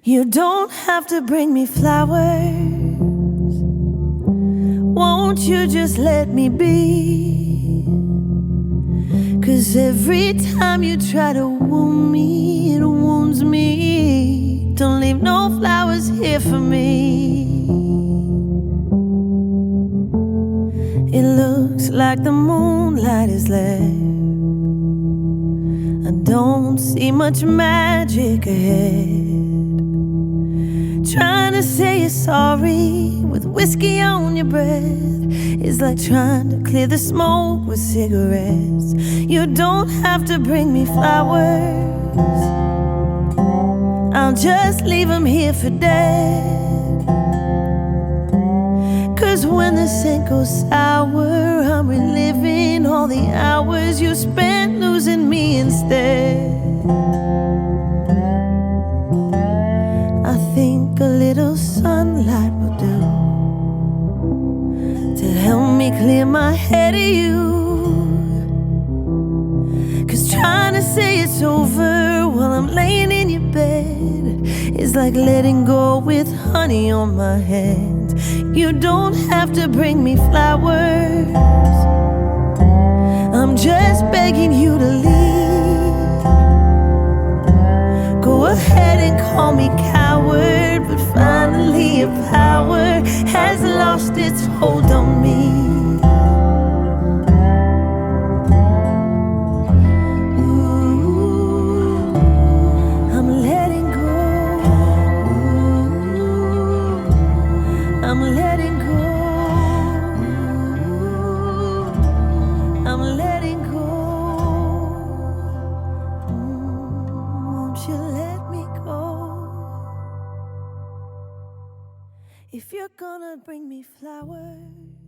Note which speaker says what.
Speaker 1: You don't have to bring me flowers. Won't you just let me be? 'Cause every time you try to woo me, it wounds me. Don't leave no flowers here for me. It looks like the moonlight is left. I don't see much magic ahead. Trying to say you're sorry with whiskey on your breath is like trying to clear the smoke with cigarettes. You don't have to bring me flowers. I'll just leave them here for dead. 'Cause when the scent goes sour, I'm reliving all the hours you spent losing me instead. I think a little sunlight will do to help me clear my head of you. 'Cause trying to say it's over while I'm laying in your bed is like letting go with honey on my hands. You don't have to bring me flowers. I'm just begging you to leave. Go ahead and call me coward, but finally your power has lost its hold on me. I'm letting go. I'm letting go. Won't you let me go? If you're gonna bring me flowers,